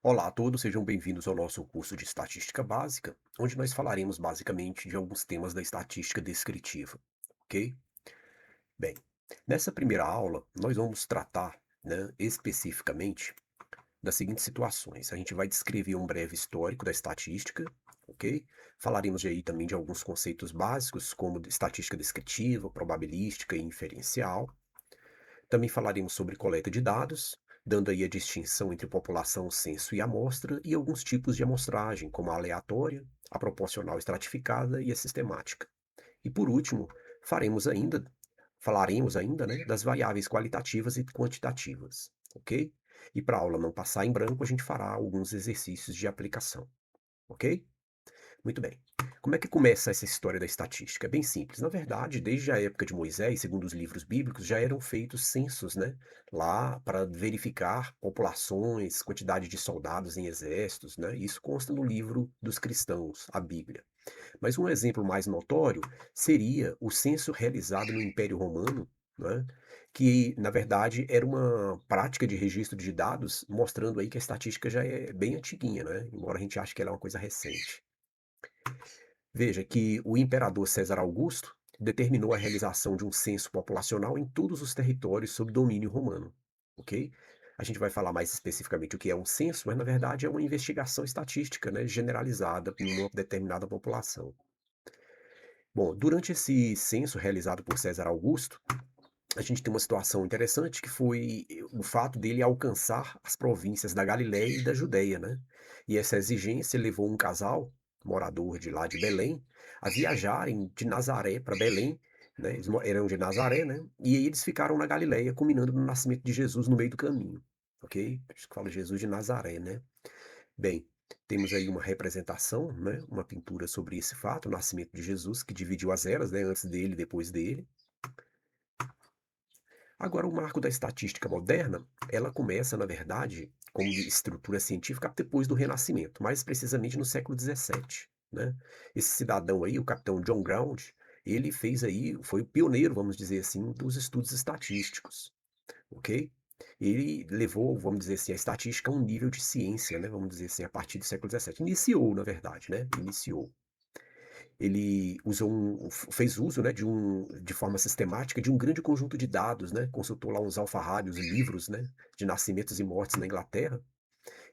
Olá a todos, sejam bem-vindos ao nosso curso de Estatística Básica, onde nós falaremos basicamente de alguns temas da estatística descritiva, ok? Bem, nessa primeira aula nós vamos tratar, especificamente das seguintes situações. A gente vai descrever um breve histórico da estatística, ok? Falaremos aí também de alguns conceitos básicos, como estatística descritiva, probabilística e inferencial. Também falaremos sobre coleta de dados, dando aí a distinção entre população, censo e amostra, e alguns tipos de amostragem, como a aleatória, a proporcional estratificada e a sistemática. E por último, faremos ainda, falaremos ainda, das variáveis qualitativas e quantitativas, ok? E para a aula não passar em branco, a gente fará alguns exercícios de aplicação, ok? Muito bem. Como é que começa essa história da estatística? É bem simples. Na verdade, desde a época de Moisés, segundo os livros bíblicos, já eram feitos censos, lá para verificar populações, quantidade de soldados em exércitos, né? Isso consta no livro dos cristãos, a Bíblia. Mas um exemplo mais notório seria o censo realizado no Império Romano, né? Que, na verdade, era uma prática de registro de dados, mostrando aí que a estatística já é bem antiguinha, né? Embora a gente ache que ela é uma coisa recente. Veja que o imperador César Augusto determinou a realização de um censo populacional em todos os territórios sob domínio romano, ok? A gente vai falar mais especificamente o que é um censo, mas na verdade é uma investigação estatística, generalizada em uma determinada população. Bom, durante esse censo realizado por César Augusto, a gente tem uma situação interessante que foi o fato dele alcançar as províncias da Galiléia e da Judéia, né. E essa exigência levou um casal, morador de lá de Belém, a viajarem de Nazaré para Belém, né, eram de Nazaré, né, e aí eles ficaram na Galiléia, culminando no nascimento de Jesus no meio do caminho, ok? Por isso que fala Jesus de Nazaré, né. Bem, temos aí uma representação, né, uma pintura sobre esse fato, o nascimento de Jesus, que dividiu as eras, né, antes dele e depois dele. Agora, o marco da estatística moderna, ela começa, na verdade, como estrutura científica depois do Renascimento, mais precisamente no século XVII, né? Esse cidadão aí, o capitão John Ground, ele fez aí, foi o pioneiro, vamos dizer assim, dos estudos estatísticos, ok? Ele levou, vamos dizer assim, a estatística a um nível de ciência, né? Vamos dizer assim, a partir do século XVII. Iniciou, na verdade, né? Iniciou. Ele usou fez uso, né, de forma sistemática de um grande conjunto de dados, né, consultou lá uns alfarrábios e livros, né, de nascimentos e mortes na Inglaterra,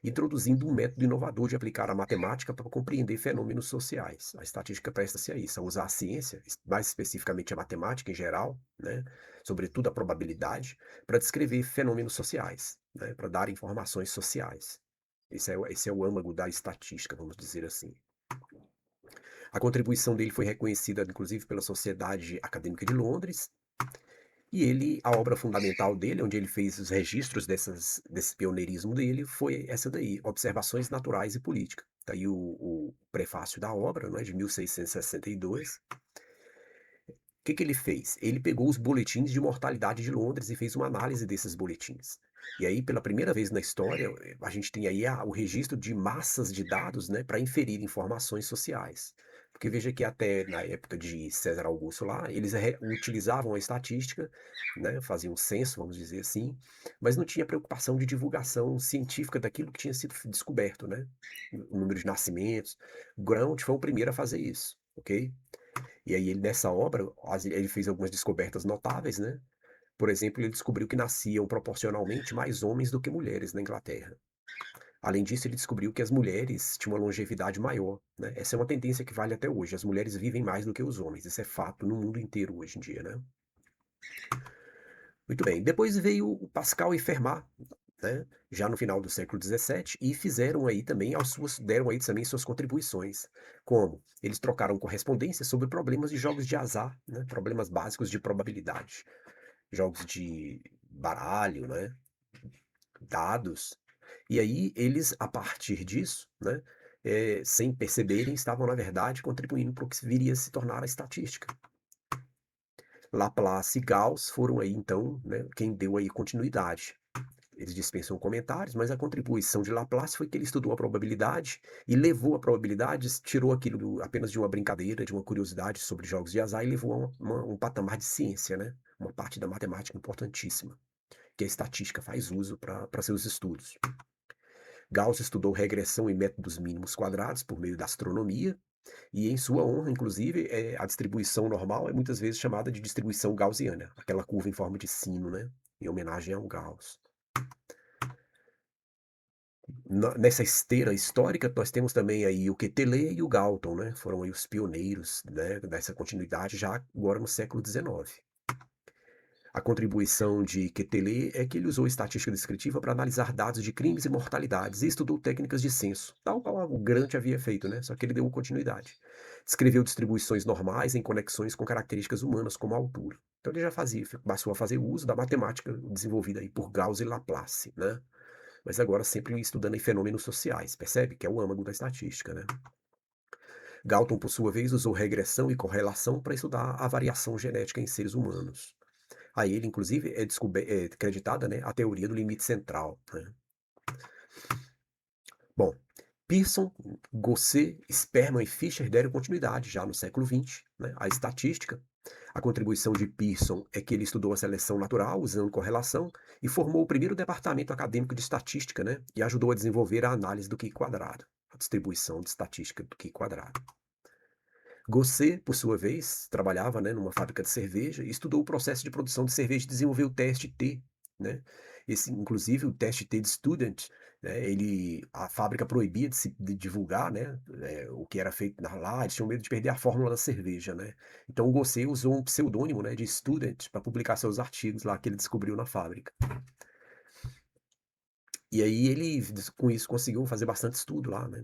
introduzindo um método inovador de aplicar a matemática para compreender fenômenos sociais. A estatística presta-se a isso, a usar a ciência, mais especificamente a matemática em geral, né, sobretudo a probabilidade, para descrever fenômenos sociais, né, para dar informações sociais. Esse é o âmago da estatística, vamos dizer assim. A contribuição dele foi reconhecida, inclusive, pela Sociedade Acadêmica de Londres, e a obra fundamental dele, onde ele fez os registros desse pioneirismo dele, foi essa daí, Observações Naturais e Política. Está aí o prefácio da obra, né, de 1662. O que que ele fez? Ele pegou os boletins de mortalidade de Londres e fez uma análise desses boletins. E aí, pela primeira vez na história, a gente tem aí o registro de massas de dados, né, para inferir informações sociais. Porque veja que até na época de César Augusto lá, eles utilizavam a estatística, né, faziam um censo, vamos dizer assim, mas não tinha preocupação de divulgação científica daquilo que tinha sido descoberto, né? O número de nascimentos. Grant foi o primeiro a fazer isso, ok? E aí ele nessa obra, ele fez algumas descobertas notáveis, né. Por exemplo, ele descobriu que nasciam proporcionalmente mais homens do que mulheres na Inglaterra. Além disso, ele descobriu que as mulheres tinham uma longevidade maior, né. Essa é uma tendência que vale até hoje, as mulheres vivem mais do que os homens, isso é fato no mundo inteiro hoje em dia, né. Muito bem, depois veio o Pascal e Fermat, né, já no final do século XVII, e fizeram aí também deram aí também suas contribuições. Como? Eles trocaram correspondência sobre problemas de jogos de azar, né, problemas básicos de probabilidade, jogos de baralho, né, dados. E aí eles, a partir disso, né, sem perceberem, estavam na verdade contribuindo para o que viria a se tornar a estatística. Laplace e Gauss foram aí então, né, quem deu aí continuidade. Eles dispensam comentários, mas a contribuição de Laplace foi que ele estudou a probabilidade e levou a probabilidade, tirou aquilo apenas de uma brincadeira, de uma curiosidade sobre jogos de azar e levou a um patamar de ciência, né? Uma parte da matemática importantíssima, que a estatística faz uso para seus estudos. Gauss estudou regressão e métodos mínimos quadrados por meio da astronomia, e em sua honra, inclusive, a distribuição normal é muitas vezes chamada de distribuição gaussiana, aquela curva em forma de sino, né, em homenagem ao Gauss. Nessa esteira histórica, nós temos também aí o Quetelet e o Galton, né, foram aí os pioneiros, né, dessa continuidade já agora no século XIX. A contribuição de Quetelet é que ele usou estatística descritiva para analisar dados de crimes e mortalidades e estudou técnicas de censo, tal qual o Grant havia feito, né? Só que ele deu continuidade. Descreveu distribuições normais em conexões com características humanas, como a altura. Então ele já passou a fazer uso da matemática desenvolvida aí por Gauss e Laplace, né? Mas agora sempre estudando em fenômenos sociais, percebe? Que é o âmago da estatística, né? Galton, por sua vez, usou regressão e correlação para estudar a variação genética em seres humanos. A ele, inclusive, é creditada, né, a teoria do limite central, né. Bom, Pearson, Gosset, Sperman e Fischer deram continuidade já no século XX, né, à estatística. A contribuição de Pearson é que ele estudou a seleção natural usando correlação e formou o primeiro departamento acadêmico de estatística, né, e ajudou a desenvolver a análise do Q quadrado, a distribuição de estatística do Q quadrado. Gosset, por sua vez, trabalhava, né, numa fábrica de cerveja e estudou o processo de produção de cerveja e desenvolveu o teste T, né? Esse, inclusive, o teste T de Student, né, a fábrica proibia de divulgar, né, o que era feito lá, eles tinham medo de perder a fórmula da cerveja, né? Então o Gosset usou um pseudônimo, né, de Student para publicar seus artigos lá que ele descobriu na fábrica. E aí ele, com isso, conseguiu fazer bastante estudo lá, né,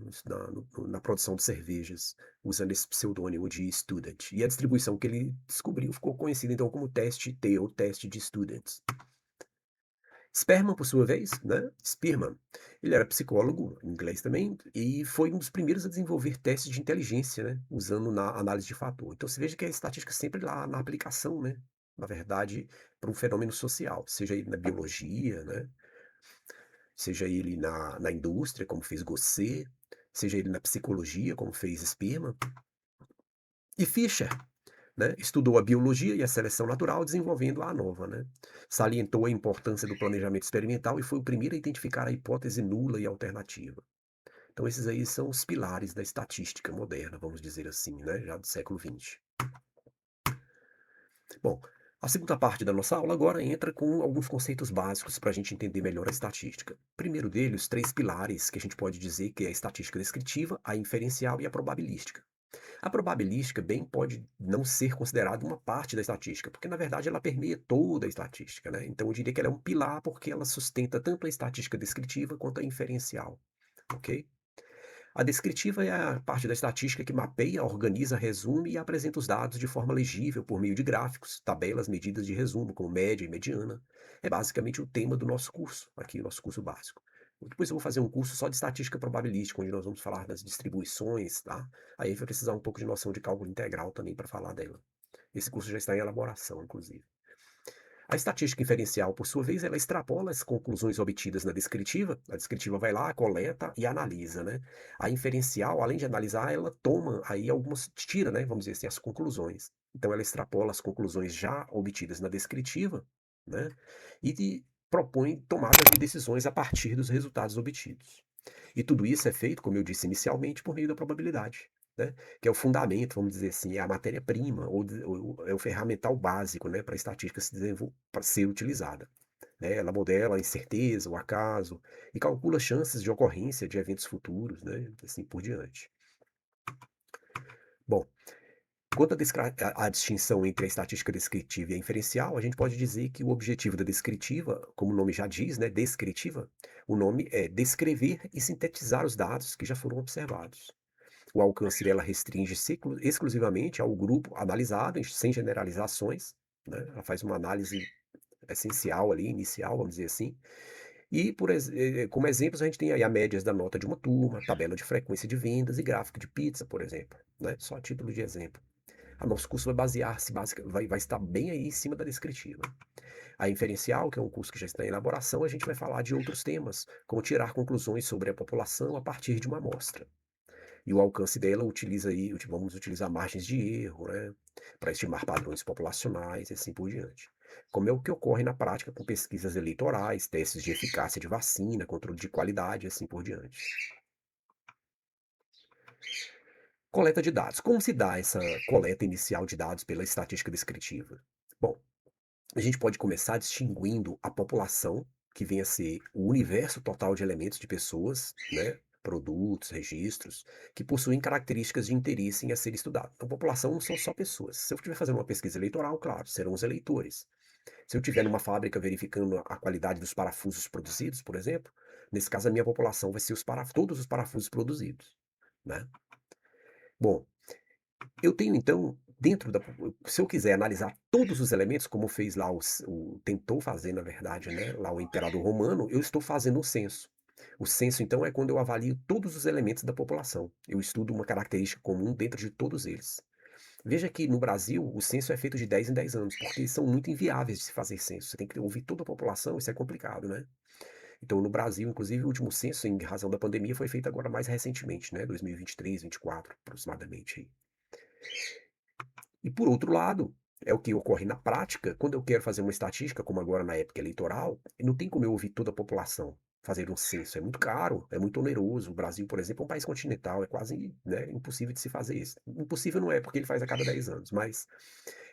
na produção de cervejas, usando esse pseudônimo de Student. E a distribuição que ele descobriu ficou conhecida então como teste T, ou teste de Students. Spearman, por sua vez, né, Spearman, ele era psicólogo, em inglês também, e foi um dos primeiros a desenvolver testes de inteligência, né, usando na análise de fator. Então você veja que a estatística sempre lá na aplicação, né, na verdade, para um fenômeno social, seja ele na biologia, né, seja ele na indústria, como fez Gosset, seja ele na psicologia, como fez Spearman. E Fischer, né, estudou a biologia e a seleção natural, desenvolvendo a ANOVA, né. Salientou a importância do planejamento experimental e foi o primeiro a identificar a hipótese nula e alternativa. Então esses aí são os pilares da estatística moderna, vamos dizer assim, né, já do século XX. Bom, a segunda parte da nossa aula agora entra com alguns conceitos básicos para a gente entender melhor a estatística. Primeiro deles, os três pilares que a gente pode dizer que é a estatística descritiva, a inferencial e a probabilística. A probabilística bem pode não ser considerada uma parte da estatística, porque na verdade ela permeia toda a estatística, né? Então eu diria que ela é um pilar porque ela sustenta tanto a estatística descritiva quanto a inferencial, ok? A descritiva é a parte da estatística que mapeia, organiza, resume e apresenta os dados de forma legível por meio de gráficos, tabelas, medidas de resumo, como média e mediana. É basicamente o tema do nosso curso, aqui, o nosso curso básico. Depois eu vou fazer um curso só de estatística probabilística, onde nós vamos falar das distribuições, tá? Aí vai precisar um pouco de noção de cálculo integral também para falar dela. Esse curso já está em elaboração, inclusive. A estatística inferencial, por sua vez, ela extrapola as conclusões obtidas na descritiva. A descritiva vai lá, coleta e analisa, né? A inferencial, além de analisar, ela toma aí algumas, tira, né? Vamos dizer assim, as conclusões. Então, ela extrapola as conclusões já obtidas na descritiva, né? Propõe tomadas de decisões a partir dos resultados obtidos. E tudo isso é feito, como eu disse inicialmente, por meio da probabilidade, né? Que é o fundamento, vamos dizer assim, é a matéria-prima, ou é o ferramental básico, né, para a estatística para ser utilizada. Né? Ela modela a incerteza, o acaso, e calcula chances de ocorrência de eventos futuros, né? Assim por diante. Bom, quanto à distinção entre a estatística descritiva e a inferencial, a gente pode dizer que o objetivo da descritiva, como o nome já diz, né, descritiva, o nome é descrever e sintetizar os dados que já foram observados. O alcance dela restringe-se exclusivamente ao grupo analisado, sem generalizações, né? Ela faz uma análise essencial ali, inicial, vamos dizer assim. E como exemplos, a gente tem aí a médias da nota de uma turma, tabela de frequência de vendas e gráfico de pizza, por exemplo, né? Só a título de exemplo. O nosso curso vai basear-se, vai estar bem aí em cima da descritiva. A inferencial, que é um curso que já está em elaboração, a gente vai falar de outros temas, como tirar conclusões sobre a população a partir de uma amostra. E o alcance dela utiliza aí, vamos utilizar margens de erro, né, para estimar padrões populacionais e assim por diante. como é o que ocorre na prática com pesquisas eleitorais, testes de eficácia de vacina, controle de qualidade e assim por diante. Coleta de dados. Como se dá essa coleta inicial de dados pela estatística descritiva? Bom, a gente pode começar distinguindo a população, que vem a ser o universo total de elementos de pessoas, né, produtos, registros, que possuem características de interesse em a ser estudado. Então, população não são só pessoas. Se eu estiver fazendo uma pesquisa eleitoral, claro, serão os eleitores. Se eu estiver numa fábrica verificando a qualidade dos parafusos produzidos, por exemplo, nesse caso a minha população vai ser todos os parafusos produzidos, né? Bom, eu tenho então, dentro da se eu quiser analisar todos os elementos, como fez lá tentou fazer na verdade, né, lá o imperador romano, eu estou fazendo um censo. O censo então é quando eu avalio todos os elementos da população. Eu estudo uma característica comum dentro de todos eles. Veja que no Brasil o censo é feito de 10 em 10 anos, porque são muito inviáveis de se fazer censo. Você tem que ouvir toda a população, isso é complicado, né. Então no Brasil, inclusive, o último censo, em razão da pandemia, foi feito agora mais recentemente, né, 2023, 24, aproximadamente aí. E por outro lado, é o que ocorre na prática, quando eu quero fazer uma estatística, como agora na época eleitoral, não tem como eu ouvir toda a população, fazer um censo, é muito caro, é muito oneroso. O Brasil, por exemplo, é um país continental, é quase, né, impossível de se fazer isso. Impossível não é, porque ele faz a cada 10 anos, mas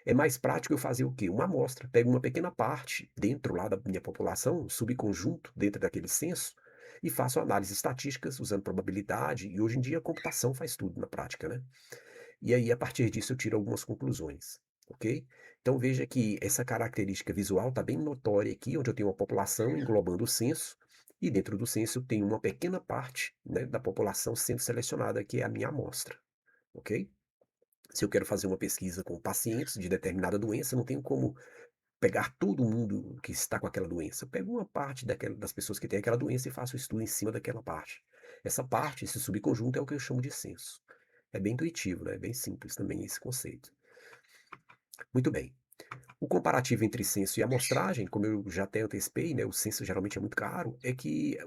é mais prático eu fazer o quê? Uma amostra, pego uma pequena parte dentro lá da minha população, um subconjunto dentro daquele censo, e faço análises estatísticas usando probabilidade, e hoje em dia a computação faz tudo na prática, né? E aí, a partir disso, eu tiro algumas conclusões, ok? Então veja que essa característica visual está bem notória aqui, onde eu tenho uma população englobando o censo, e dentro do censo eu tenho uma pequena parte, né, da população sendo selecionada, que é a minha amostra, ok? Se eu quero fazer uma pesquisa com pacientes de determinada doença, não tenho como pegar todo mundo que está com aquela doença. Eu pego uma parte das pessoas que têm aquela doença e faço o estudo em cima daquela parte. Essa parte, esse subconjunto, é o que eu chamo de censo. É bem intuitivo, né? É bem simples também esse conceito. Muito bem. O comparativo entre censo e amostragem, como eu já até antecipei, né, o censo geralmente é muito caro, é que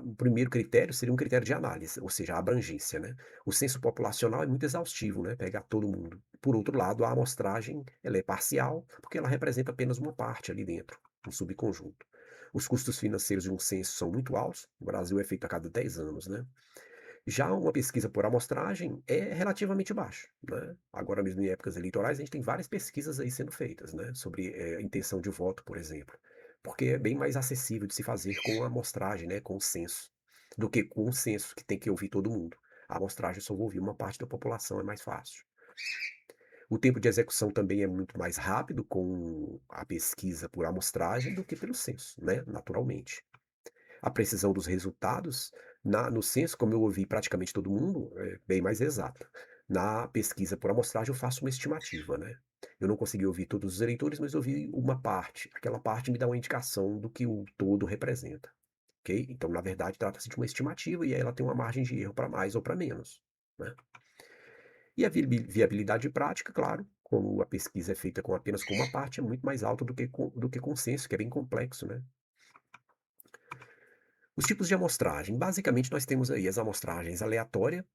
o primeiro critério seria um critério de análise, ou seja, a abrangência, né? O censo populacional é muito exaustivo, né? Pegar todo mundo. Por outro lado, a amostragem, ela é parcial, porque ela representa apenas uma parte ali dentro, um subconjunto. Os custos financeiros de um censo são muito altos, o Brasil é feito a cada 10 anos, né? Já uma pesquisa por amostragem é relativamente baixo, né. Agora mesmo em épocas eleitorais a gente tem várias pesquisas aí sendo feitas, né, sobre, intenção de voto, por exemplo, porque é bem mais acessível de se fazer com a amostragem, né, com o censo, do que com o censo que tem que ouvir todo mundo. A amostragem só vou ouvir uma parte da população, é mais fácil. O tempo de execução também é muito mais rápido com a pesquisa por amostragem do que pelo censo, né, naturalmente. A precisão dos resultados, no censo, como eu ouvi praticamente todo mundo, é bem mais exata. Na pesquisa por amostragem, eu faço uma estimativa, né. Eu não consegui ouvir todos os eleitores, mas ouvi uma parte. Aquela parte me dá uma indicação do que o todo representa, ok? Então, na verdade, trata-se de uma estimativa e aí ela tem uma margem de erro para mais ou para menos, né. E a viabilidade prática, claro, como a pesquisa é feita apenas com uma parte, é muito mais alta do que com o censo, que é bem complexo, né. Os tipos de amostragem. Basicamente, nós temos aí as amostragens aleatória,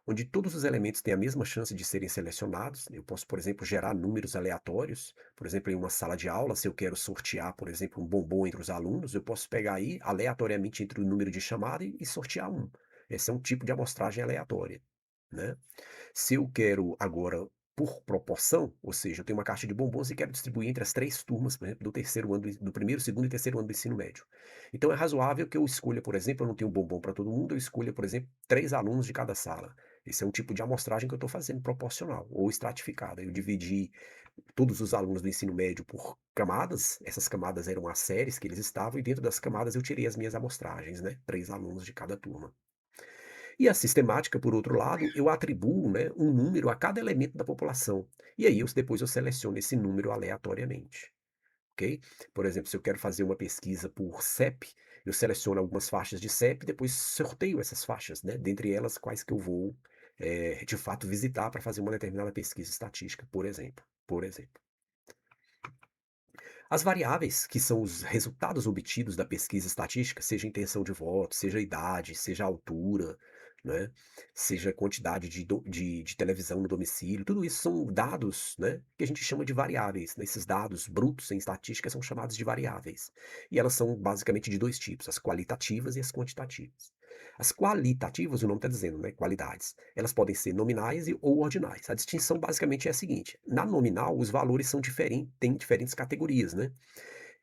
onde todos os elementos têm a mesma chance de serem selecionados. Eu posso, por exemplo, gerar números aleatórios. Por exemplo, em uma sala de aula, se eu quero sortear, por exemplo, um bombom entre os alunos, eu posso pegar aí aleatoriamente entre o número de chamada e sortear um. Esse é um tipo de amostragem aleatória, né? Se eu quero agora por proporção, ou seja, eu tenho uma caixa de bombons e quero distribuir entre as 3 turmas, por exemplo, do terceiro ano do primeiro, segundo e terceiro ano do ensino médio. Então é razoável que eu escolha, por exemplo, eu não tenho bombom para todo mundo, eu escolha, por exemplo, 3 alunos de cada sala. Esse é um tipo de amostragem que eu estou fazendo proporcional ou estratificada. Eu dividi todos os alunos do ensino médio por camadas, essas camadas eram as séries que eles estavam, e dentro das camadas eu tirei as minhas amostragens, né, 3 alunos de cada turma. E a sistemática, por outro lado, eu atribuo, né, um número a cada elemento da população. E aí depois eu seleciono esse número aleatoriamente, ok? Por exemplo, se eu quero fazer uma pesquisa por CEP, eu seleciono algumas faixas de CEP e depois sorteio essas faixas, né? Dentre elas, quais que eu vou, de fato, visitar para fazer uma determinada pesquisa estatística, por exemplo. Por exemplo. As variáveis, que são os resultados obtidos da pesquisa estatística, seja intenção de voto, seja idade, seja altura, né? Seja quantidade de televisão no domicílio, tudo isso são dados, né, que a gente chama de variáveis, né? Esses dados brutos em estatística são chamados de variáveis. E elas são basicamente de dois tipos, as qualitativas e as quantitativas. As qualitativas, o nome está dizendo, né, qualidades, elas podem ser nominais ou ordinais. A distinção basicamente é a seguinte: na nominal, os valores são diferentes, têm diferentes categorias, né?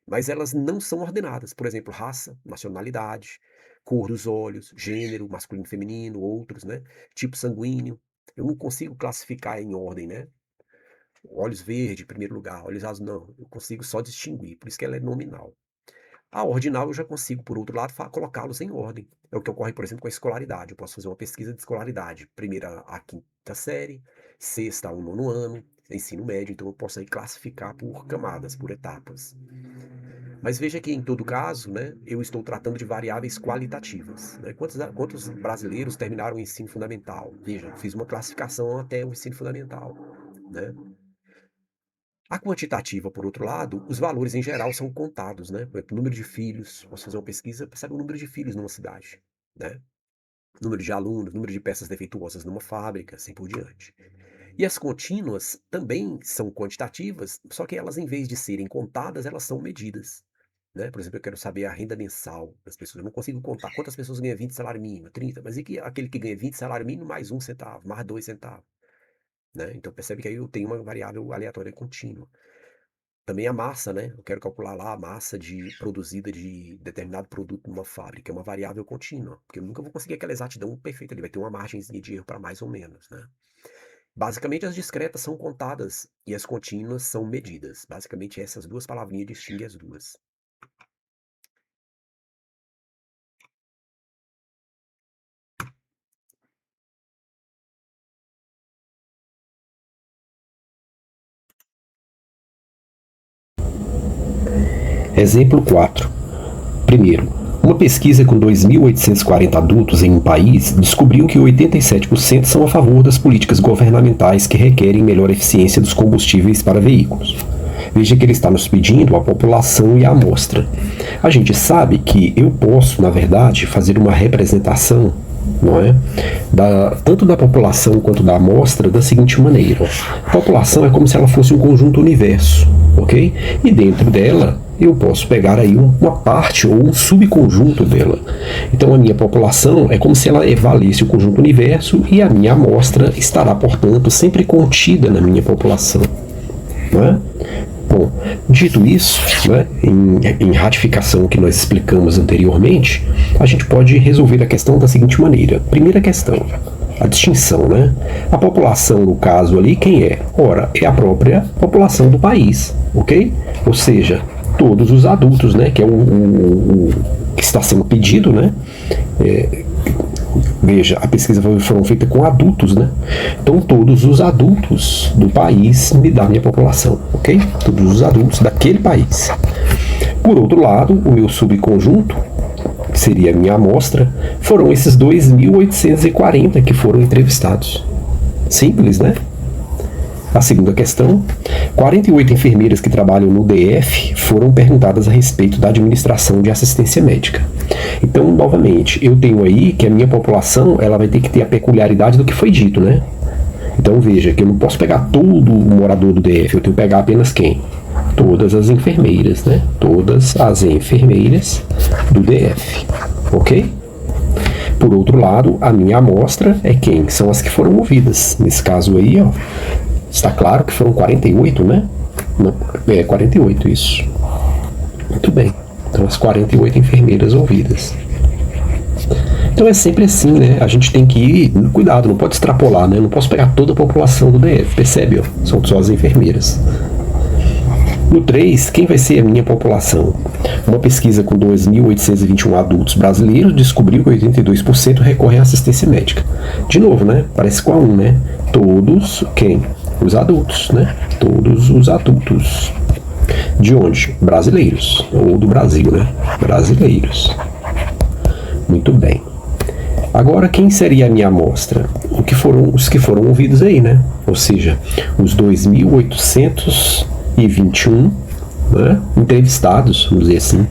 Mas elas não são ordenadas. Por exemplo, raça, nacionalidade, cor dos olhos, gênero, masculino e feminino, outros, né? Tipo sanguíneo. Eu não consigo classificar em ordem, né? Olhos verde, em primeiro lugar, olhos azuis, não. Eu consigo só distinguir, por isso que ela é nominal. A ordinal eu já consigo, por outro lado, colocá-los em ordem. É o que ocorre, por exemplo, com a escolaridade. Eu posso fazer uma pesquisa de escolaridade. Primeira a quinta série, sexta ao nono ano, ensino médio. Então eu posso aí classificar por camadas, por etapas. Mas veja que, em todo caso, né, eu estou tratando de variáveis qualitativas. Né? Quantos brasileiros terminaram o ensino fundamental? Veja, fiz uma classificação até o ensino fundamental. Né? A quantitativa, por outro lado, os valores em geral são contados. Né? Por exemplo, número de filhos, posso fazer uma pesquisa para saber o número de filhos numa cidade. Né? Número de alunos, número de peças defeituosas numa fábrica, assim por diante. E as contínuas também são quantitativas, só que elas, em vez de serem contadas, elas são medidas. Né? Por exemplo, eu quero saber a renda mensal das pessoas. Eu não consigo contar quantas pessoas ganham 20 salário mínimo, 30, mas e que aquele que ganha 20 salário mínimo mais 1 centavo, mais 2 centavos. Né? Então percebe que aí eu tenho uma variável aleatória contínua. Também a massa, né? Eu quero calcular lá a massa produzida de determinado produto numa fábrica. É uma variável contínua, porque eu nunca vou conseguir aquela exatidão perfeita. Ele vai ter uma margenzinha de erro para mais ou menos, né? Basicamente, as discretas são contadas e as contínuas são medidas. Basicamente, essas duas palavrinhas distinguem as duas. Exemplo 4. Primeiro, uma pesquisa com 2.840 adultos em um país descobriu que 87% são a favor das políticas governamentais que requerem melhor eficiência dos combustíveis para veículos. Veja que ele está nos pedindo a população e a amostra. A gente sabe que eu posso, na verdade, fazer uma representação, não é? Tanto da população quanto da amostra da seguinte maneira. A população é como se ela fosse um conjunto universo, ok? E dentro dela eu posso pegar aí uma parte ou um subconjunto dela. Então a minha população é como se ela valesse o conjunto universo e a minha amostra estará, portanto, sempre contida na minha população. Não é? Bom, dito isso, né, em ratificação que nós explicamos anteriormente, a gente pode resolver a questão da seguinte maneira. Primeira questão, a distinção, né? A população, no caso ali, quem é? Ora, é a própria população do país, ok? Ou seja, todos os adultos, né? Que é o que está sendo pedido, né? Veja, a pesquisa foi feita com adultos, né? Então, todos os adultos do país me dá minha população, ok? Todos os adultos daquele país. Por outro lado, o meu subconjunto, que seria a minha amostra, foram esses 2.840 que foram entrevistados. Simples, né? A segunda questão, 48 enfermeiras que trabalham no DF foram perguntadas a respeito da administração de assistência médica. Então, novamente, eu tenho aí que a minha população ela vai ter que ter a peculiaridade do que foi dito, né? Então, veja que eu não posso pegar todo o morador do DF, eu tenho que pegar apenas quem? Todas as enfermeiras, né? Todas as enfermeiras do DF, ok? Por outro lado, a minha amostra é quem? São as que foram ouvidas. Nesse caso aí, ó, está claro que foram 48, né? Não, 48, isso. Muito bem. Então, as 48 enfermeiras ouvidas. Então, é sempre assim, né? A gente tem que ir, cuidado, não pode extrapolar, né? Não posso pegar toda a população do DF, percebe? Ó? São só as enfermeiras. No 3, quem vai ser a minha população? Uma pesquisa com 2.821 adultos brasileiros descobriu que 82% recorrem à assistência médica. De novo, né? Parece com a 1, né? Todos, quem? Os adultos, né? Todos os adultos. De onde? Brasileiros. Ou do Brasil, né? Brasileiros. Muito bem. Agora, quem seria a minha amostra? Os que foram ouvidos aí, né? Ou seja, os 2.821, né? Entrevistados, vamos dizer assim.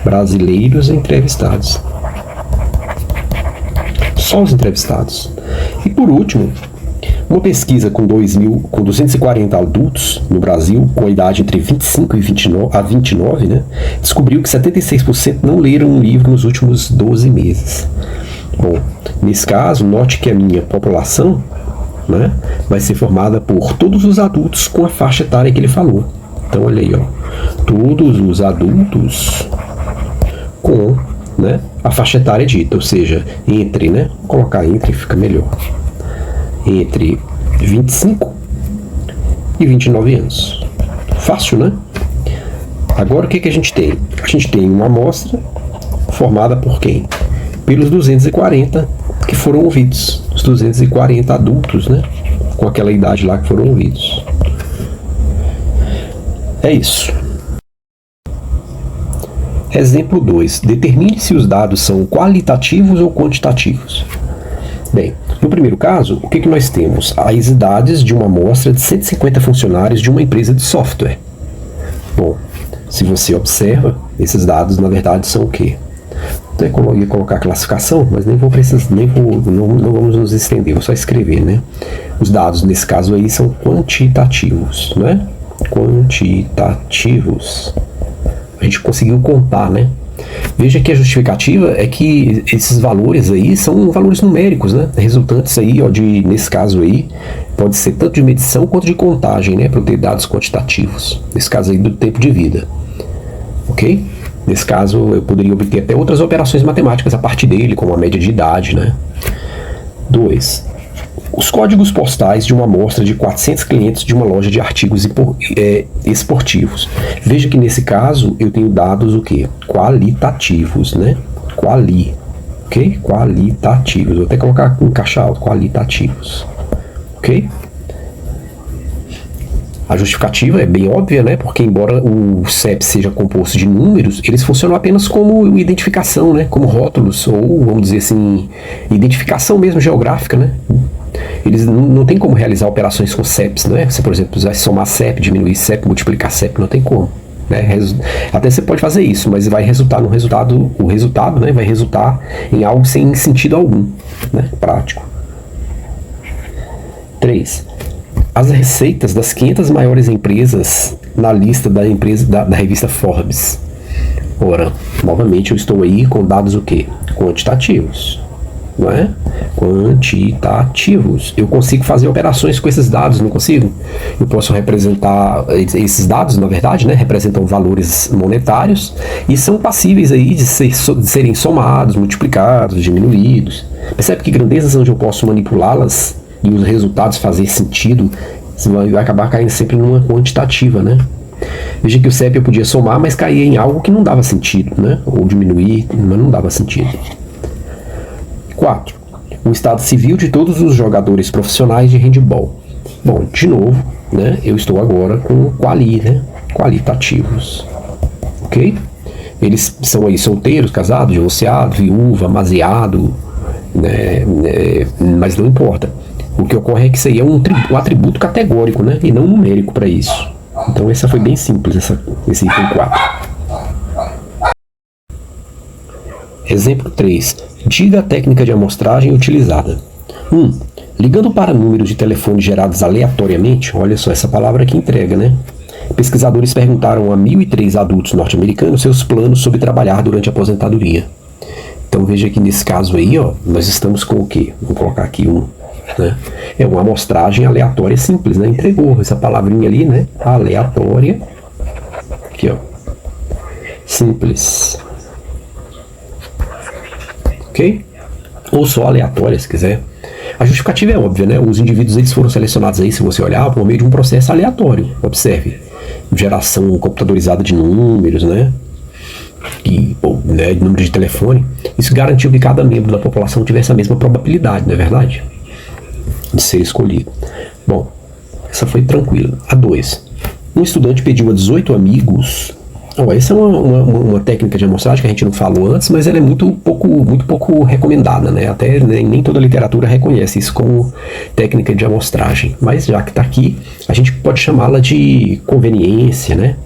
Brasileiros entrevistados. só os entrevistados. E por último, uma pesquisa com 240 adultos no Brasil, com a idade entre 25 e 29, né, descobriu que 76% não leram um livro nos últimos 12 meses. Bom, nesse caso, note que a minha população, né, vai ser formada por todos os adultos com a faixa etária que ele falou. Então, olha aí, ó, todos os adultos com, né, a faixa etária dita, ou seja, entre, né, vou colocar entre, fica melhor, entre 25 e 29 anos. Fácil, né? Agora, o que a gente tem? A gente tem uma amostra formada por quem? Pelos 240 que foram ouvidos, os 240 adultos, né, com aquela idade lá que foram ouvidos. É isso. Exemplo 2. Determine se os dados são qualitativos ou quantitativos. Bem, no primeiro caso, o que nós temos? As idades de uma amostra de 150 funcionários de uma empresa de software. Bom, se você observa, esses dados na verdade são o quê? Eu ia colocar a classificação, mas não vamos nos estender, vou só escrever, né? Os dados nesse caso aí são quantitativos, né? Quantitativos. A gente conseguiu contar, né? Veja que a justificativa é que esses valores aí são valores numéricos, né? Resultantes aí, ó, nesse caso aí, pode ser tanto de medição quanto de contagem, né? Para ter dados quantitativos. Nesse caso aí do tempo de vida. Ok? Nesse caso, eu poderia obter até outras operações matemáticas a partir dele, como a média de idade, né? 2. Os códigos postais de uma amostra de 400 clientes de uma loja de artigos esportivos. Veja que nesse caso eu tenho dados o quê? Qualitativos, né? Ok? Qualitativos. Vou até colocar em caixa alta, qualitativos. Ok? A justificativa é bem óbvia, né? Porque embora o CEP seja composto de números, eles funcionam apenas como identificação, né? Como rótulos, ou vamos dizer assim, identificação mesmo geográfica, né? Eles não tem como realizar operações com CEPs, né? Você, por exemplo, vai somar CEP, diminuir CEP, multiplicar CEP, não tem como. Né? Até você pode fazer isso, mas vai resultar no resultado, o resultado, né, vai resultar em algo sem sentido algum, né? Prático. 3. As receitas das 500 maiores empresas na lista da revista Forbes. Ora, novamente eu estou aí com dados o quê? Quantitativos. Não é? Quantitativos. Eu consigo fazer operações com esses dados, não consigo? Eu posso representar esses dados, na verdade, né, representam valores monetários e são passíveis aí de serem somados, multiplicados, diminuídos. Percebe que grandezas onde eu posso manipulá-las e os resultados fazer sentido, você vai acabar caindo sempre numa quantitativa, né? Veja que o CEP eu podia somar, mas caía em algo que não dava sentido, né? Ou diminuir, mas não dava sentido. 4. O estado civil de todos os jogadores profissionais de handebol. Bom, de novo, né? Eu estou agora com né? Qualitativos. Ok? Eles são aí solteiros, casados, divorciados, viúva, amaziado, né? Mas não importa. O que ocorre é que isso aí é um atributo categórico, né? E não numérico para isso. Então essa foi bem simples, esse item 4. Exemplo 3. Diga a técnica de amostragem utilizada. 1. Ligando para números de telefone gerados aleatoriamente, olha só essa palavra que entrega, né? Pesquisadores perguntaram a 1.003 adultos norte-americanos seus planos sobre trabalhar durante a aposentadoria. Então veja que nesse caso aí, ó, nós estamos com o quê? Vou colocar aqui né? É uma amostragem aleatória simples, né? Entregou essa palavrinha ali, né? Aleatória. Aqui, ó. Simples. Ok? Ou só aleatória, se quiser. A justificativa é óbvia, né? Os indivíduos eles foram selecionados aí, se você olhar, por meio de um processo aleatório. Observe. Geração computadorizada de números, né? De número de telefone. Isso garantiu que cada membro da população tivesse a mesma probabilidade, não é verdade? De ser escolhido. Bom, essa foi tranquila. A 2. Um estudante pediu a 18 amigos. Essa é uma técnica de amostragem que a gente não falou antes, mas ela é muito pouco recomendada, né? Até nem toda a literatura reconhece isso como técnica de amostragem. Mas já que está aqui, a gente pode chamá-la de conveniência, né?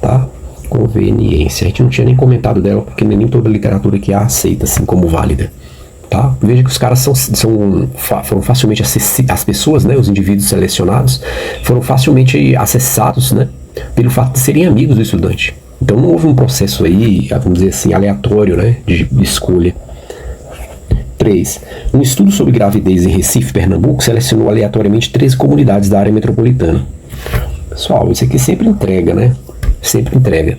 Tá? Conveniência. A gente não tinha nem comentado dela, porque nem toda a literatura que a aceita assim como válida. Tá? Veja que os caras foram facilmente acessíveis, as pessoas, né, os indivíduos selecionados, foram facilmente acessados, né, pelo fato de serem amigos do estudante. Então não houve um processo aí, vamos dizer assim, aleatório, né, de escolha. 3. Um estudo sobre gravidez em Recife, Pernambuco, selecionou aleatoriamente 13 comunidades da área metropolitana. Pessoal, isso aqui sempre entrega, né? Sempre entrega.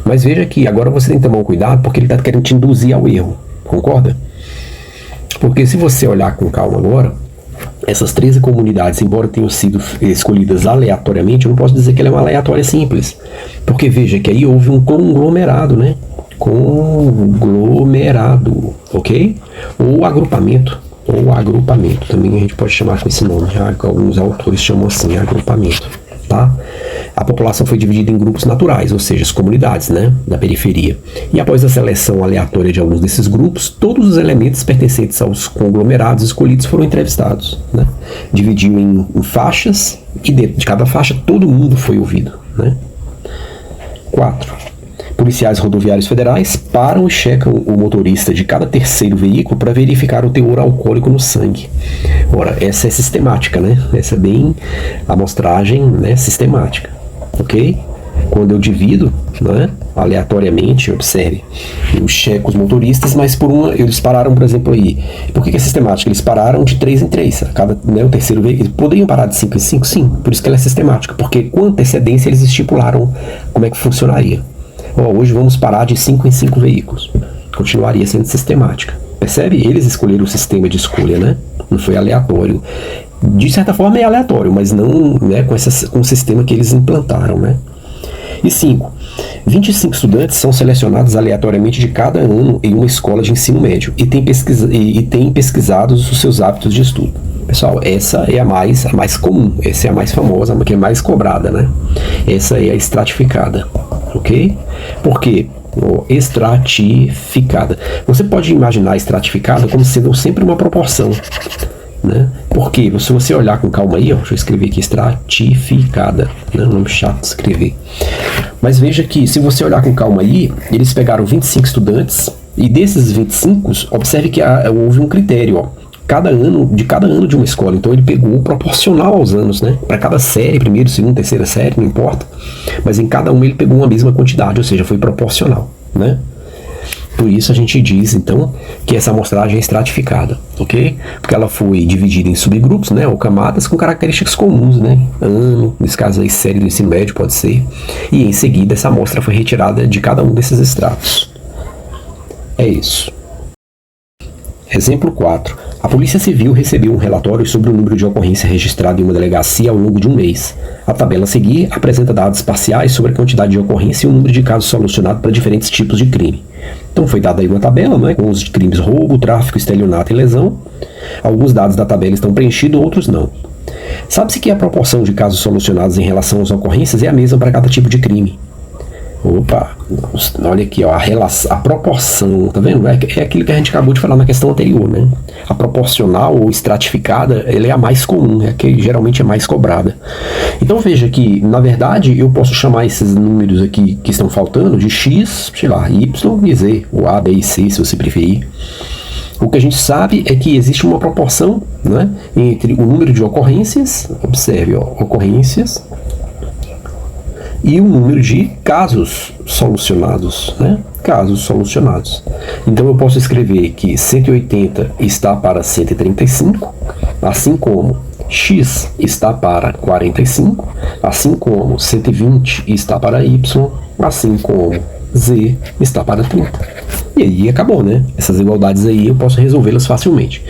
Mas veja que agora você tem que tomar um cuidado porque ele está querendo te induzir ao erro. Concorda? Porque se você olhar com calma agora, essas 13 comunidades, embora tenham sido escolhidas aleatoriamente, eu não posso dizer que ela é uma aleatória simples. Porque veja que aí houve um conglomerado, né? Conglomerado, ok? Ou agrupamento, também a gente pode chamar com esse nome, já que alguns autores chamam assim, agrupamento, tá? A população foi dividida em grupos naturais, ou seja, as comunidades, né, da periferia. E após a seleção aleatória de alguns desses grupos, todos os elementos pertencentes aos conglomerados escolhidos foram entrevistados, né? Dividiu em faixas, e dentro de cada faixa todo mundo foi ouvido, né? 4. Policiais rodoviários federais param e checam o motorista de cada terceiro veículo para verificar o teor alcoólico no sangue. Ora, essa é sistemática, né? Essa é bem amostragem, né, sistemática, ok? Quando eu divido, né, aleatoriamente, observe, eu checo os motoristas, mas eles pararam, por exemplo, aí. Por que é sistemática? Eles pararam de 3 em 3, né, o terceiro veículo. Eles poderiam parar de 5 em 5? Sim, por isso que ela é sistemática, porque com antecedência eles estipularam como é que funcionaria. Hoje vamos parar de 5 em 5 veículos. Continuaria sendo sistemática. Percebe? Eles escolheram o sistema de escolha, né? Não foi aleatório. De certa forma é aleatório, mas não, né, com o sistema que eles implantaram, né? E 5. 25 estudantes são selecionados aleatoriamente de cada ano em uma escola de ensino médio e têm pesquisados os seus hábitos de estudo. Pessoal, essa é a mais comum, essa é a mais famosa, a que é mais cobrada, né? Essa é a estratificada, ok? Por quê? Estratificada. Você pode imaginar a estratificada como sendo sempre uma proporção, né? Porque se você olhar com calma aí, ó, deixa eu escrever aqui, estratificada, né? Um nome chato de escrever. Mas veja que se você olhar com calma aí, eles pegaram 25 estudantes e desses 25, observe que houve um critério, ó. De cada ano de uma escola. Então ele pegou proporcional aos anos, né? Para cada série, primeiro, segundo, terceira série, não importa. Mas em cada um ele pegou uma mesma quantidade, ou seja, foi proporcional, né? Por isso a gente diz, então, que essa amostragem é estratificada, ok? Porque ela foi dividida em subgrupos, né? Ou camadas com características comuns, né? Ano, nesse caso aí, série do ensino médio pode ser. E em seguida essa amostra foi retirada de cada um desses estratos. É isso. Exemplo 4. A Polícia Civil recebeu um relatório sobre o número de ocorrência registrado em uma delegacia ao longo de um mês. A tabela a seguir apresenta dados parciais sobre a quantidade de ocorrência e o número de casos solucionados para diferentes tipos de crime. Então foi dada aí uma tabela, né, com os crimes roubo, tráfico, estelionato e lesão. Alguns dados da tabela estão preenchidos, outros não. Sabe-se que a proporção de casos solucionados em relação às ocorrências é a mesma para cada tipo de crime. Opa, olha aqui, ó, a proporção, tá vendo? É aquilo que a gente acabou de falar na questão anterior, né? A proporcional ou estratificada, ela é a mais comum, é a que geralmente é mais cobrada. Então veja que, na verdade, eu posso chamar esses números aqui que estão faltando de X, sei lá, Y e Z, ou A, B e C, se você preferir. O que a gente sabe é que existe uma proporção, né, entre o número de ocorrências, observe, ó, ocorrências, e o número de casos solucionados, né? Casos solucionados. Então eu posso escrever que 180 está para 135, assim como X está para 45, assim como 120 está para Y, assim como Z está para 30. E aí acabou, né? Essas igualdades aí eu posso resolvê-las facilmente.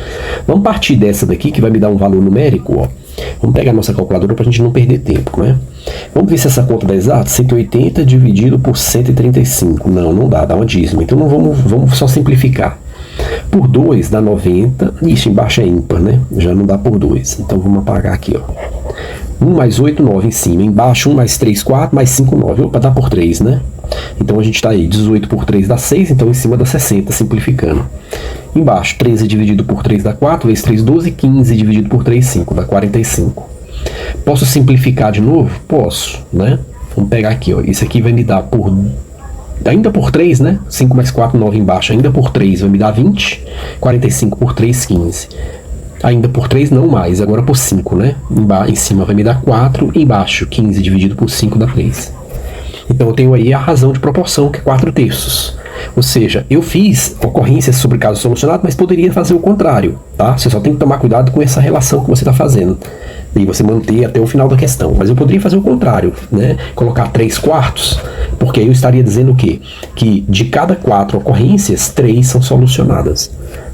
Vamos partir dessa daqui que vai me dar um valor numérico, ó. Vamos pegar a nossa calculadora para a gente não perder tempo, né? Vamos ver se essa conta dá exato. 180 dividido por 135. Não dá uma dízima. Então não vamos só simplificar. Por 2 dá 90. Isso, embaixo é ímpar, né? Já não dá por 2. Então vamos apagar aqui, ó. 1 mais 8, 9 em cima. Embaixo 1 mais 3, 4, mais 5, 9. Opa, dá por 3, né? Então a gente está aí, 18 por 3 dá 6, então em cima dá 60, simplificando. Embaixo, 13 dividido por 3 dá 4, vezes 3, 12, 15 dividido por 3, 5, dá 45. Posso simplificar de novo? Posso, né? Vamos pegar aqui, ó. Isso aqui vai me dar por ainda por 3, né? 5 mais 4, 9 embaixo, ainda por 3 vai me dar 20. 45 por 3, 15. Ainda por 3 não mais, agora por 5, né? Em cima vai me dar 4, embaixo 15 dividido por 5 dá 3. Então eu tenho aí a razão de proporção, que é 4/3. Ou seja, eu fiz ocorrências sobre caso solucionado, mas poderia fazer o contrário, tá? Você só tem que tomar cuidado com essa relação que você está fazendo. E você manter até o final da questão. Mas eu poderia fazer o contrário, né? Colocar 3/4, porque aí eu estaria dizendo o quê? Que de cada 4 ocorrências, 3 são solucionadas,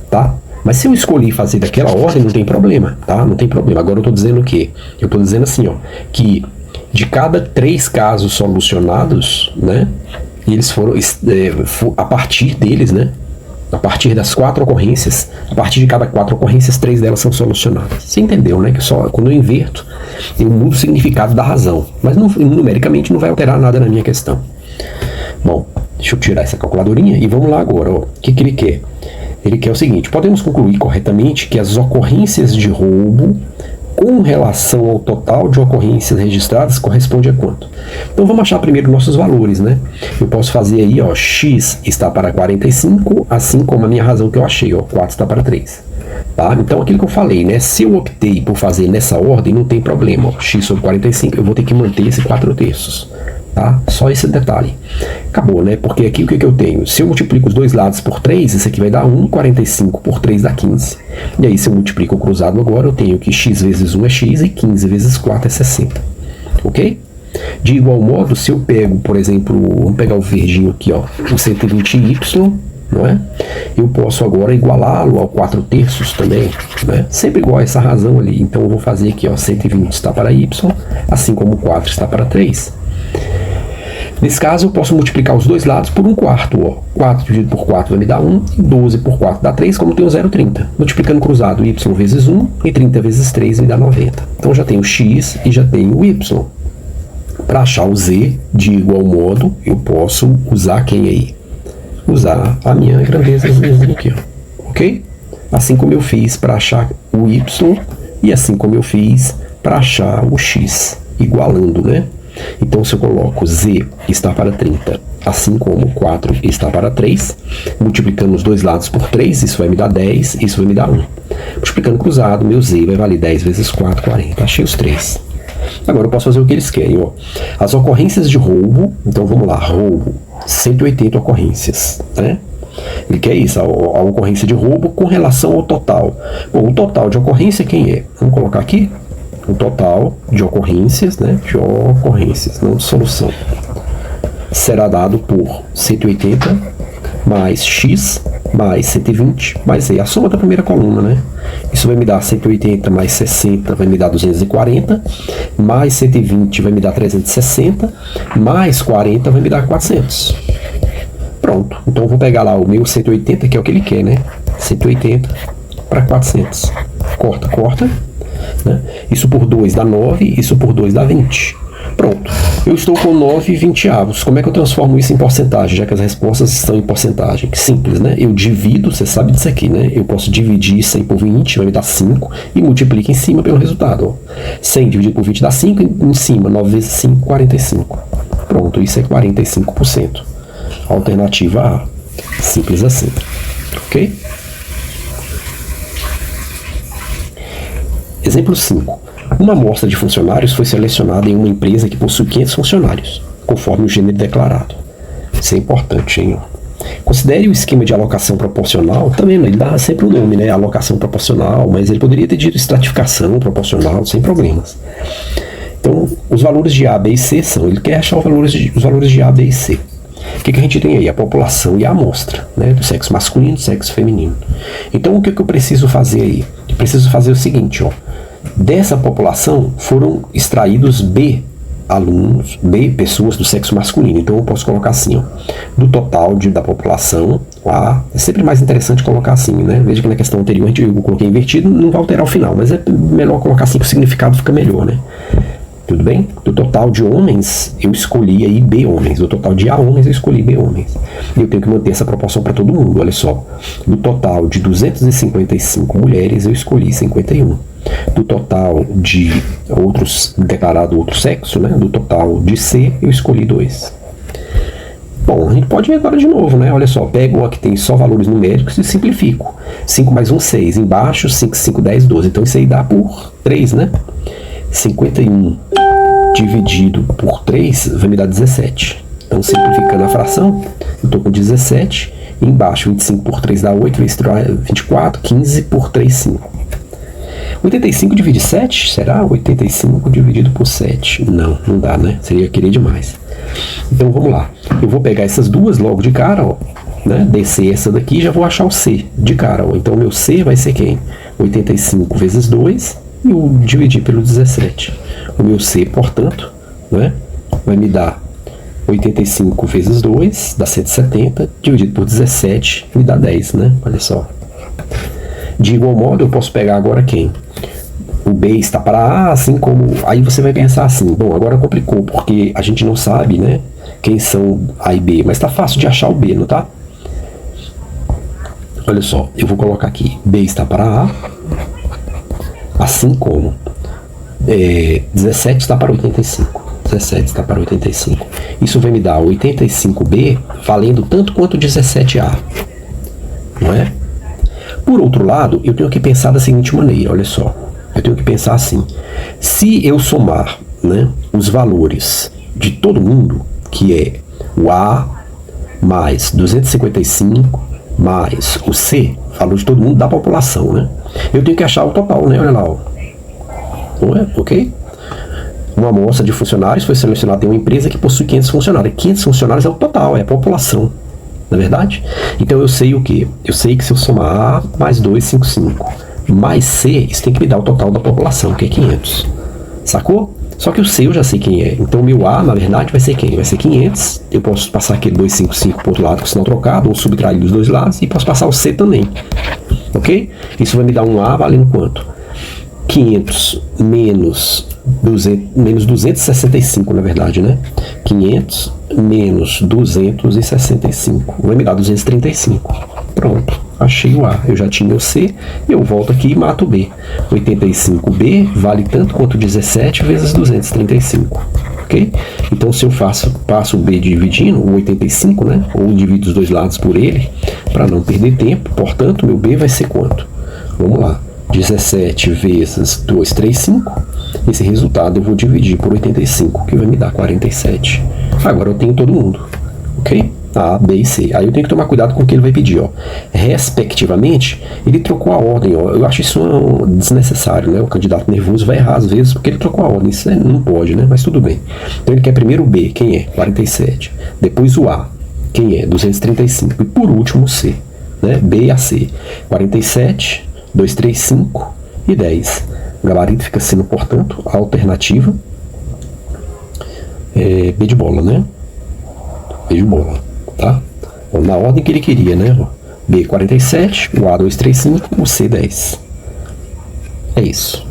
tá? Mas se eu escolhi fazer daquela ordem, não tem problema, tá? Não tem problema. Agora eu estou dizendo o quê? Eu estou dizendo assim, ó, que de cada 3 casos solucionados, né? Eles foram, a partir deles, né? A partir das 4 ocorrências, a partir de cada 4 ocorrências, 3 delas são solucionadas. Você entendeu, né? Que só quando eu inverto, eu mudo o significado da razão. Mas numericamente não vai alterar nada na minha questão. Bom, deixa eu tirar essa calculadorinha e vamos lá agora. Ó. O que ele quer? Ele quer o seguinte: podemos concluir corretamente que as ocorrências de roubo com relação ao total de ocorrências registradas corresponde a quanto? Então vamos achar primeiro nossos valores, né? Eu posso fazer aí, ó, x está para 45, assim como a minha razão que eu achei, ó, 4 está para 3. Tá? Então aquilo que eu falei, né? Se eu optei por fazer nessa ordem, não tem problema, ó, x sobre 45, eu vou ter que manter esse 4/3. Tá? Só esse detalhe. Acabou, né? Porque aqui o que eu tenho? Se eu multiplico os dois lados por 3, isso aqui vai dar 1, 45 por 3 dá 15. E aí se eu multiplico o cruzado agora, eu tenho que x vezes 1 é x e 15 vezes 4 é 60. Ok? De igual modo, se eu pego, por exemplo, vamos pegar o verdinho aqui, ó, o 120y, não é? Eu posso agora igualá-lo ao 4/3 também, né? Sempre igual a essa razão ali. Então eu vou fazer aqui, ó, 120 está para y, assim como 4 está para 3. Nesse caso, eu posso multiplicar os dois lados por 1/4. Ó. 4 dividido por 4 vai me dar 1, e 12 por 4 dá 3, como eu tenho 0,30. Multiplicando cruzado, y vezes 1, e 30 vezes 3 me dá 90. Então já tenho x e já tenho o y. Para achar o z, de igual modo, eu posso usar quem aí? Usar a minha grandeza aqui, ó. Ok? Assim como eu fiz para achar o y, e assim como eu fiz para achar o x, igualando, né? Então, se eu coloco z está para 30, assim como 4 está para 3, multiplicando os dois lados por 3, isso vai me dar 10, isso vai me dar 1. Multiplicando cruzado, meu z vai valer 10 vezes 4, 40. Achei os 3. Agora eu posso fazer o que eles querem. Ó. As ocorrências de roubo, então vamos lá, roubo, 180 ocorrências, né? Ele quer isso, a ocorrência de roubo com relação ao total. Bom, o total de ocorrência quem é? Vamos colocar aqui. O total de ocorrências, né, de ocorrências, não de solução, será dado por 180 mais x mais 120 mais z, a soma da primeira coluna, né? Isso vai me dar 180 mais 60 vai me dar 240, mais 120 vai me dar 360, mais 40 vai me dar 400. Pronto, então eu vou pegar lá o meu 180, que é o que ele quer, né? 180 para 400. Corta, corta. Né? Isso por 2 dá 9, isso por 2 dá 20. Pronto, eu estou com 9/20. Como é que eu transformo isso em porcentagem, já que as respostas estão em porcentagem? Simples, né? Eu divido, você sabe disso aqui, né? Eu posso dividir 100 por 20, vai me dar 5, e multiplico em cima pelo resultado. Ó. 100 dividido por 20 dá 5, e em cima, 9 vezes 5, 45. Pronto, isso é 45%. Alternativa A. Simples assim. Ok? Exemplo 5. Uma amostra de funcionários foi selecionada em uma empresa que possui 500 funcionários, conforme o gênero declarado. Isso é importante, hein? Considere o esquema de alocação proporcional, também ele dá sempre o nome, né? Alocação proporcional, mas ele poderia ter dito estratificação proporcional, sem problemas. Então, os valores de A, B e C são, ele quer achar os valores de A, B e C. O que a gente tem aí? A população e a amostra, né? Do sexo masculino e do sexo feminino. Então, o que eu preciso fazer aí? Eu preciso fazer o seguinte, ó. Dessa população foram extraídos B alunos, B pessoas do sexo masculino. Então eu posso colocar assim, ó, do total da população, A, é sempre mais interessante colocar assim, né? Veja que na questão anterior eu coloquei invertido, não vai alterar o final, mas é melhor colocar assim que o significado fica melhor, né? Tudo bem? Do total de homens, eu escolhi aí B homens. Do total de A homens, eu escolhi B homens. E eu tenho que manter essa proporção para todo mundo, olha só. Do total de 255 mulheres, eu escolhi 51. Do total de declarado outro sexo, né? Do total de C, eu escolhi 2. Bom, a gente pode ir agora de novo, né? Olha só, pego uma que tem só valores numéricos e simplifico. 5 mais 1, 6. Embaixo, 5, 5, 10, 12. Então isso aí dá por 3, né? 51 dividido por 3 vai me dar 17. Então, simplificando a fração, eu estou com 17. Embaixo, 25 por 3 dá 8, vezes 24, 15 por 3, 5. 85 divide 7? Será? 85 dividido por 7. Não, não dá, né? Seria querer demais. Então, vamos lá. Eu vou pegar essas duas logo de cara, ó, né? Descer essa daqui e já vou achar o C de cara, ó. Então, meu C vai ser quem? 85 vezes 2 e eu dividir pelo 17. O meu C, portanto, né, vai me dar 85 vezes 2, dá 170, dividido por 17, me dá 10, né? Olha só. De igual modo, eu posso pegar agora quem? O B está para A, assim como... Aí você vai pensar assim, bom, agora complicou, porque a gente não sabe, né, quem são A e B, mas tá fácil de achar o B, não tá? Olha só, eu vou colocar aqui, B está para A, assim como 17 está para 85. 17 está para 85. Isso vai me dar 85B valendo tanto quanto 17A. Não é? Por outro lado, eu tenho que pensar da seguinte maneira, olha só. Eu tenho que pensar assim. Se eu somar, né, os valores de todo mundo, que é o A mais 255 mais o C, valor de todo mundo da população, né? Eu tenho que achar o total, né? Olha lá, ó. Não é? Ok? Uma amostra de funcionários foi selecionada em uma empresa que possui 500 funcionários. 500 funcionários é o total, é a população. Não é verdade? Então eu sei o quê? Eu sei que se eu somar A mais 255 mais C, isso tem que me dar o total da população, que é 500. Sacou? Só que o C eu já sei quem é. Então o meu A, na verdade, vai ser quem? Vai ser 500. Eu posso passar aqui 255 para o outro lado com sinal trocado, ou subtrair dos dois lados, e posso passar o C também. Ok? Isso vai me dar um A valendo quanto? 500 menos 265, na verdade, né? 500 menos 265 vai me dar 235. Pronto, achei o A. Eu já tinha o C, eu volto aqui e mato o B. 85B vale tanto quanto 17 vezes 235. Ok? Então, se eu passo o B dividindo, o 85, né? Ou divido os dois lados por ele, para não perder tempo. Portanto, meu B vai ser quanto? Vamos lá. 17 vezes 235, esse resultado eu vou dividir por 85, que vai me dar 47. Agora eu tenho todo mundo, ok? A, B e C. Aí eu tenho que tomar cuidado com o que ele vai pedir, ó. Respectivamente, ele trocou a ordem, ó. Eu acho isso desnecessário, né? O candidato nervoso vai errar às vezes porque ele trocou a ordem. Isso não pode, né? Mas tudo bem. Então ele quer primeiro o B, quem é? 47. Depois o A, quem é? 235. E por último o C, né? B e a C. 47... 2, 3, 5 e 10. O gabarito fica sendo, portanto, a alternativa B de bola, né? B de bola, tá? Bom, na ordem que ele queria, né? B 47, o A 235, o C 10. É isso.